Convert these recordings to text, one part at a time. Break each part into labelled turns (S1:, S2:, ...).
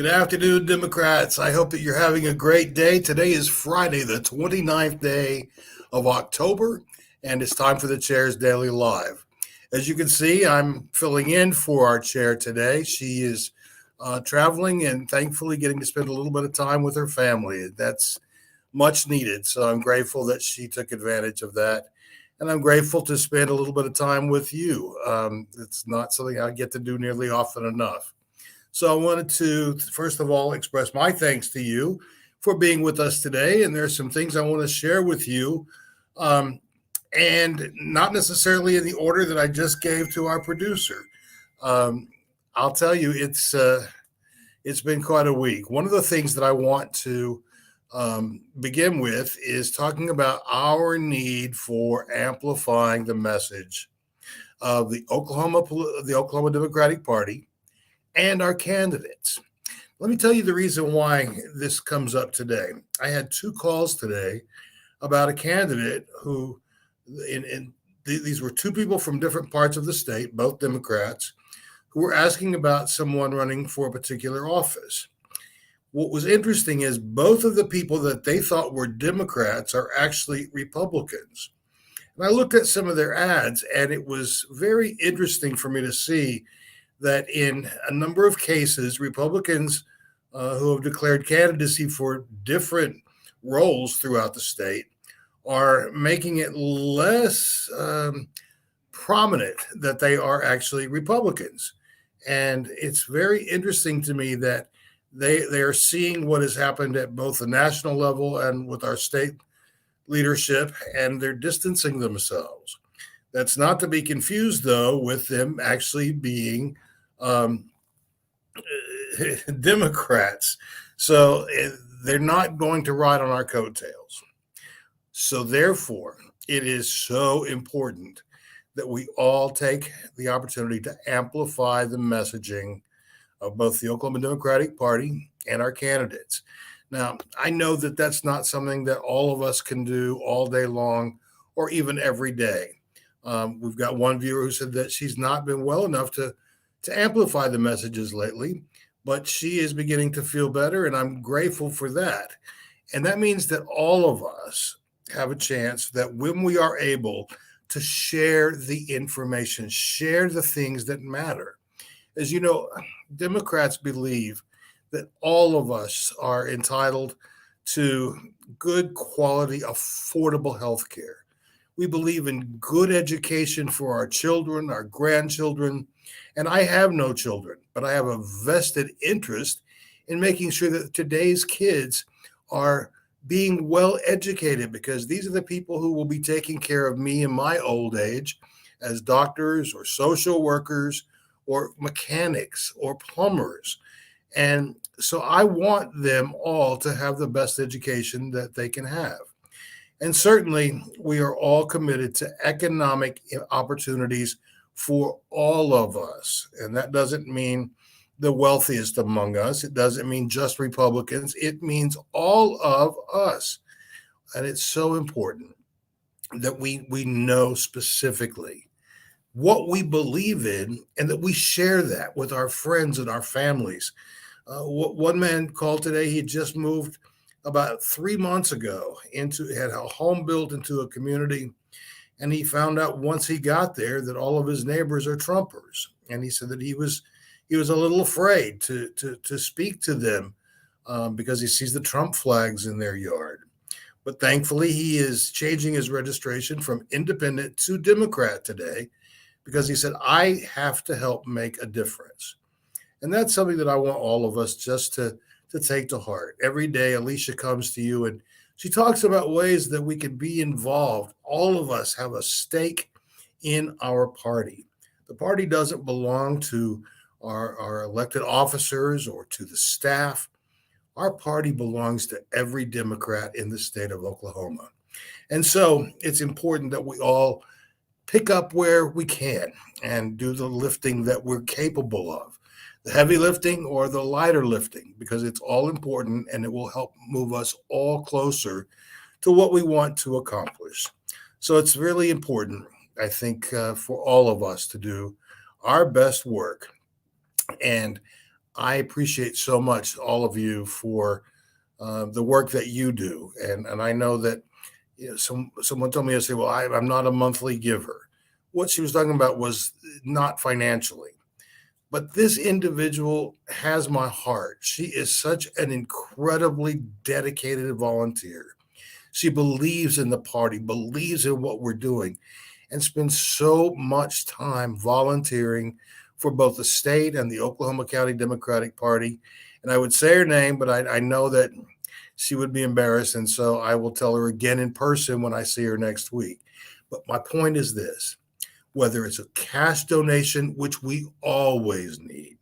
S1: Good afternoon, Democrats. I hope that you're having a great day. Today is Friday, the 29th day of October, and it's time for the Chair's Daily Live. As you can see, I'm filling in for our chair today. She is traveling and thankfully getting to spend a little bit of time with her family. That's much needed. So I'm grateful that she took advantage of that. And I'm grateful to spend a little bit of time with you. It's not something I get to do nearly often enough. So I wanted to, first of all, express my thanks to you for being with us today. And there's some things I want to share with you, and not necessarily in the order that I just gave to our producer. Um, I'll tell you, it's been quite a week. One of the things that I want to begin with is talking about our need for amplifying the message of the Oklahoma Democratic Party and our candidates. Let me tell you the reason why this comes up today. I had two calls today about a candidate who, these were two people from different parts of the state, both Democrats, who were asking about someone running for a particular office. What was interesting is both of the people that they thought were Democrats are actually Republicans. And I looked at some of their ads, and it was very interesting for me to see that in a number of cases, Republicans who have declared candidacy for different roles throughout the state are making it less prominent that they are actually Republicans. And it's very interesting to me that they are seeing what has happened at both the national level and with our state leadership, and they're distancing themselves. That's not to be confused, though, with them actually being Democrats. So they're not going to ride on our coattails. So therefore, it is so important that we all take the opportunity to amplify the messaging of both the Oklahoma Democratic Party and our candidates. Now, I know that that's not something that all of us can do all day long or even every day. We've got one viewer who said that she's not been well enough to amplify the messages lately, but she is beginning to feel better, and I'm grateful for that. And that means that all of us have a chance that when we are able to share the information, share the things that matter. As you know, Democrats believe that all of us are entitled to good quality, affordable health care. We believe in good education for our children, our grandchildren, and I have no children, but I have a vested interest in making sure that today's kids are being well educated, because these are the people who will be taking care of me in my old age as doctors or social workers or mechanics or plumbers. And so I want them all to have the best education that they can have. And certainly, we are all committed to economic opportunities for all of us. And that doesn't mean the wealthiest among us. It doesn't mean just Republicans. It means all of us. And it's so important that we know specifically what we believe in and that we share that with our friends and our families. One man called today, he had just moved about 3 months ago had a home built into a community, and he found out once he got there that all of his neighbors are Trumpers, and he said that he was a little afraid to speak to them because he sees the Trump flags in their yard. But thankfully, he is changing his registration from independent to Democrat today, because he said, I have to help make a difference. And that's something that I want all of us just to take to heart. Every day, Alicia comes to you and she talks about ways that we can be involved. All of us have a stake in our party. The party doesn't belong to our elected officers or to the staff. Our party belongs to every Democrat in the state of Oklahoma. And so it's important that we all pick up where we can and do the lifting that we're capable of. The heavy lifting or the lighter lifting, because it's all important and it will help move us all closer to what we want to accomplish. So it's really important, I think, for all of us to do our best work. And I appreciate so much all of you for the work that you do, and I know that someone told me yesterday, well, I'm not a monthly giver. What she was talking about was not financially, but this individual has my heart. She is such an incredibly dedicated volunteer. She believes in the party, believes in what we're doing, and spends so much time volunteering for both the state and the Oklahoma County Democratic Party. And I would say her name, but I know that she would be embarrassed. And so I will tell her again in person when I see her next week. But my point is this: whether it's a cash donation, which we always need,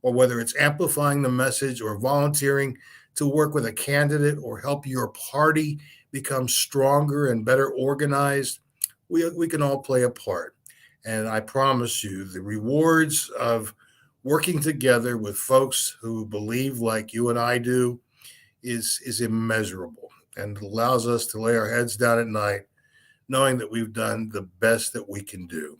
S1: or whether it's amplifying the message or volunteering to work with a candidate or help your party become stronger and better organized, we can all play a part. And I promise you, the rewards of working together with folks who believe like you and I do is immeasurable, and it allows us to lay our heads down at night knowing that we've done the best that we can do.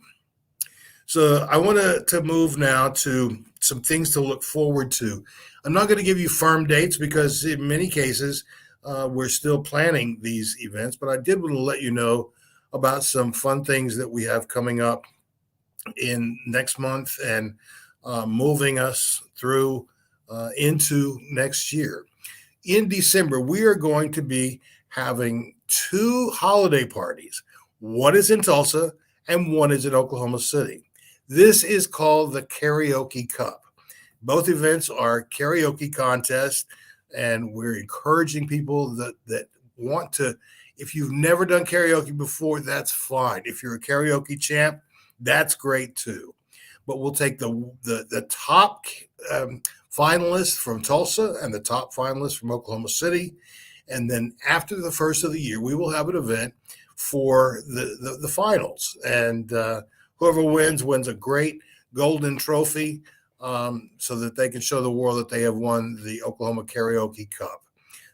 S1: So I want to move now to some things to look forward to. I'm not going to give you firm dates because in many cases we're still planning these events, but I did want to let you know about some fun things that we have coming up in next month and moving us through into next year. In December, we are going to be having two holiday parties. One is in Tulsa and one is in Oklahoma City. This is called the Karaoke Cup. Both events are karaoke contests, and we're encouraging people that want to. If you've never done karaoke before, that's fine. If you're a karaoke champ, that's great too. But we'll take the top finalists from Tulsa and the top finalists from Oklahoma City, and then after the first of the year, we will have an event for the finals, and whoever wins a great golden trophy, so that they can show the world that they have won the Oklahoma Karaoke Cup.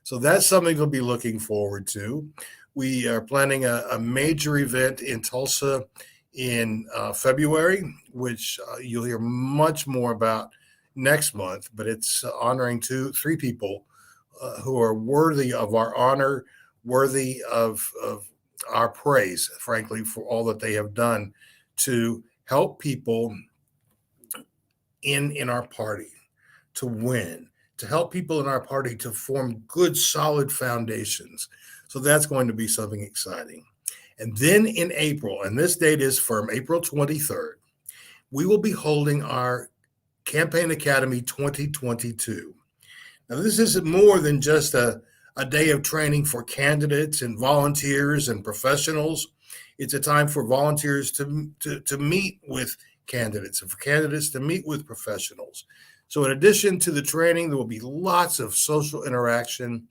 S1: So that's something to be looking forward to. We are planning a major event in Tulsa in February, which you'll hear much more about next month, but it's honoring three people who are worthy of our honor, worthy of our praise, frankly, for all that they have done to help people in our party to win, to help people in our party to form good, solid foundations. So that's going to be something exciting. And then in April, and this date is firm, April 23rd, we will be holding our Campaign Academy 2022. Now, this isn't more than just a day of training for candidates and volunteers and professionals. It's a time for volunteers to meet with candidates and for candidates to meet with professionals. So in addition to the training, there will be lots of social interaction.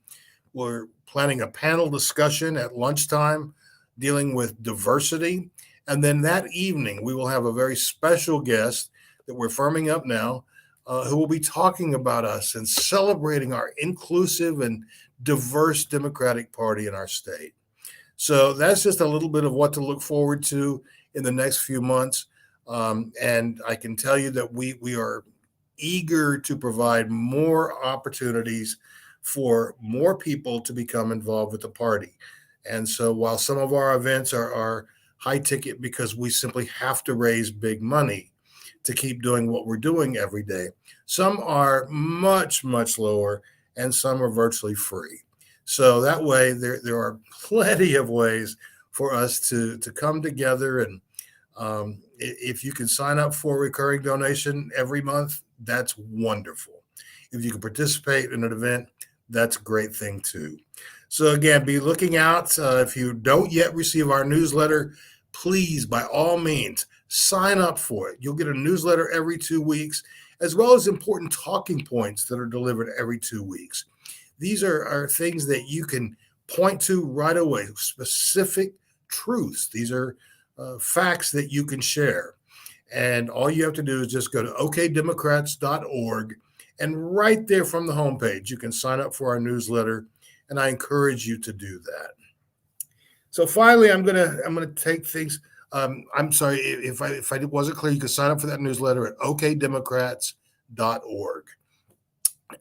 S1: We're planning a panel discussion at lunchtime dealing with diversity. And then that evening, we will have a very special guest that we're firming up now, who will be talking about us and celebrating our inclusive and diverse Democratic Party in our state. So that's just a little bit of what to look forward to in the next few months. And I can tell you that we are eager to provide more opportunities for more people to become involved with the party. And so while some of our events are high ticket because we simply have to raise big money to keep doing what we're doing every day, some are much, much lower and some are virtually free. So that way there are plenty of ways for us to come together. And if you can sign up for a recurring donation every month, that's wonderful. If you can participate in an event, that's a great thing too. So again, be looking out. If you don't yet receive our newsletter, please, by all means, sign up for it. You'll get a newsletter every 2 weeks, as well as important talking points that are delivered every 2 weeks. These are things that you can point to right away, specific truths. These are facts that you can share. And all you have to do is just go to okdemocrats.org, and right there from the homepage, you can sign up for our newsletter, and I encourage you to do that. So finally, I'm gonna take things. I'm sorry if I wasn't clear. You can sign up for that newsletter at okdemocrats.org.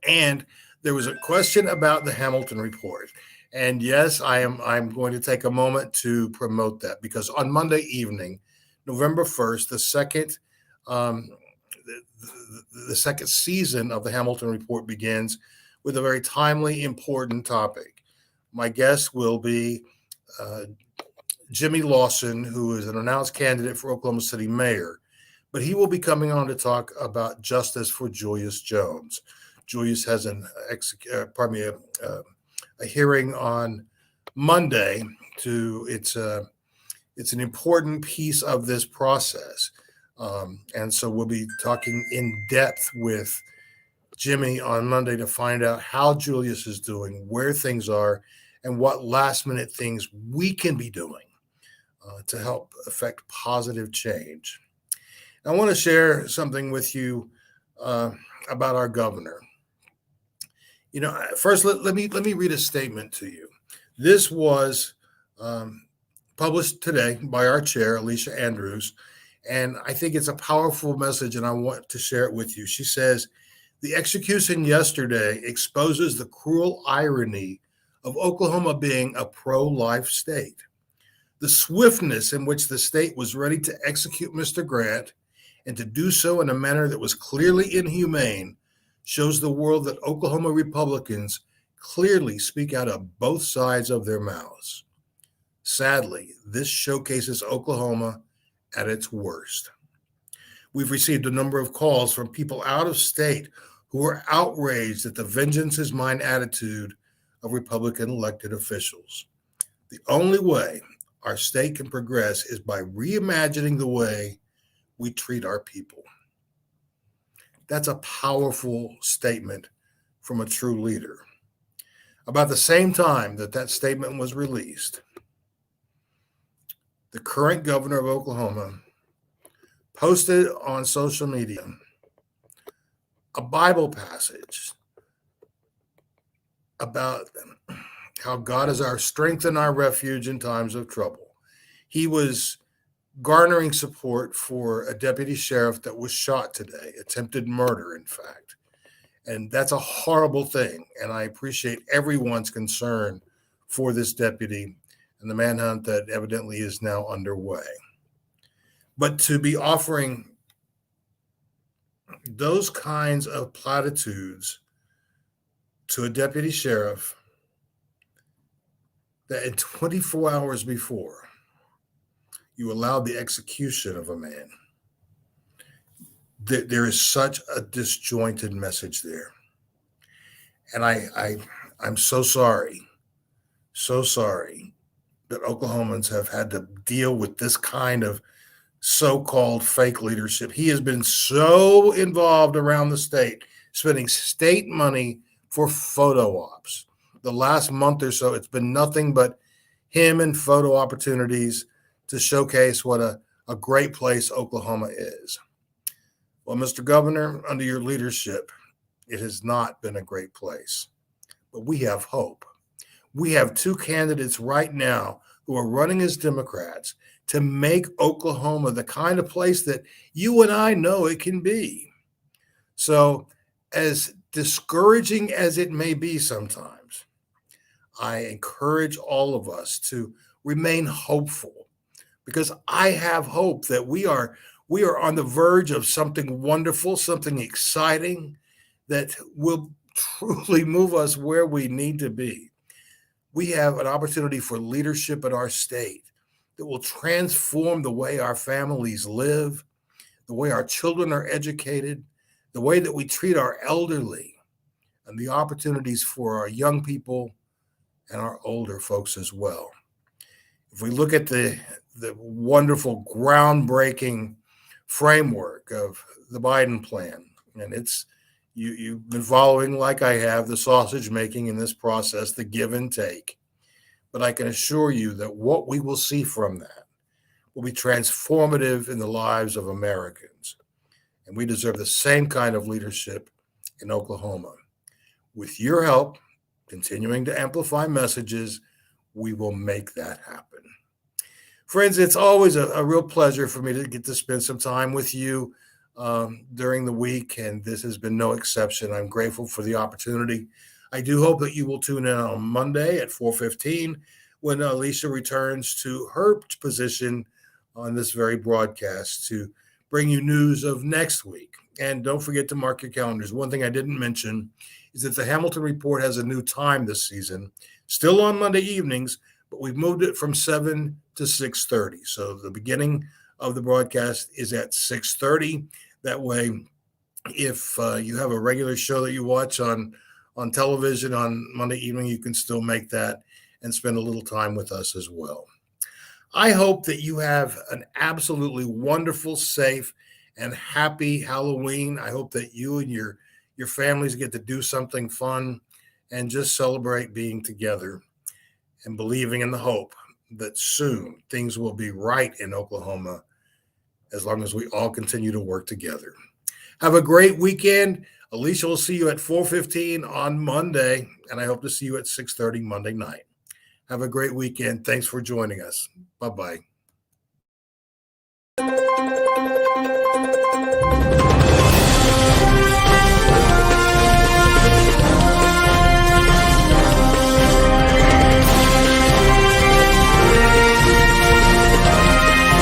S1: And there was a question about the Hamilton report. And yes, I'm going to take a moment to promote that, because on Monday evening, November 1st, um, the second season of the Hamilton Report begins with a very timely, important topic. My guest will be uh, Jimmy Lawson, who is an announced candidate for Oklahoma City mayor, but he will be coming on to talk about justice for Julius Jones. Julius has a hearing on Monday. It's an important piece of this process, and so we'll be talking in depth with Jimmy on Monday to find out how Julius is doing, where things are, and what last minute things we can be doing to help affect positive change. I want to share something with you about our governor. First, let me read a statement to you. This was published today by our chair, Alicia Andrews, and I think it's a powerful message, and I want to share it with you. She says, "The execution yesterday exposes the cruel irony of Oklahoma being a pro-life state. The swiftness in which the state was ready to execute Mr. Grant, and to do so in a manner that was clearly inhumane, shows the world that Oklahoma Republicans clearly speak out of both sides of their mouths. Sadly, this showcases Oklahoma at its worst. We've received a number of calls from people out of state who are outraged at the vengeance is mine attitude of Republican elected officials. The only way our state can progress is by reimagining the way we treat our people." That's a powerful statement from a true leader. About the same time that statement was released, the current governor of Oklahoma posted on social media a Bible passage about how God is our strength and our refuge in times of trouble. He was garnering support for a deputy sheriff that was shot today, attempted murder, in fact. And that's a horrible thing. And I appreciate everyone's concern for this deputy and the manhunt that evidently is now underway. But to be offering those kinds of platitudes to a deputy sheriff that in 24 hours before you allowed the execution of a man, there is such a disjointed message there. And I'm so sorry that Oklahomans have had to deal with this kind of so-called fake leadership. He has been so involved around the state, spending state money for photo ops. The last month or so, it's been nothing but him and photo opportunities to showcase what a great place Oklahoma is. Well, Mr. Governor, under your leadership, it has not been a great place. But we have hope. We have two candidates right now who are running as Democrats to make Oklahoma the kind of place that you and I know it can be. So, as discouraging as it may be sometimes, I encourage all of us to remain hopeful, because I have hope that we are on the verge of something wonderful, something exciting that will truly move us where we need to be. We have an opportunity for leadership in our state that will transform the way our families live, the way our children are educated, the way that we treat our elderly, and the opportunities for our young people and our older folks as well. If we look at the wonderful, groundbreaking framework of the Biden plan, and you've been following, like I have, the sausage making in this process, the give and take. But I can assure you that what we will see from that will be transformative in the lives of Americans. And we deserve the same kind of leadership in Oklahoma. With your help, continuing to amplify messages, we will make that happen. Friends, it's always a real pleasure for me to get to spend some time with you during the week, and this has been no exception. I'm grateful for the opportunity. I do hope that you will tune in on Monday at 4:15 when Alicia returns to her position on this very broadcast to bring you news of next week. And don't forget to mark your calendars. One thing I didn't mention is that the Hamilton Report has a new time this season, still on Monday evenings, but we've moved it from 7 to 6:30. So the beginning of the broadcast is at 6:30. That way, if you have a regular show that you watch on television on Monday evening, you can still make that and spend a little time with us as well. I hope that you have an absolutely wonderful, safe, and happy Halloween. I hope that you and your families get to do something fun and just celebrate being together and believing in the hope that soon things will be right in Oklahoma as long as we all continue to work together. Have a great weekend. Alicia will see you at 4:15 on Monday, and I hope to see you at 6:30 Monday night. Have a great weekend. Thanks for joining us. Bye-bye.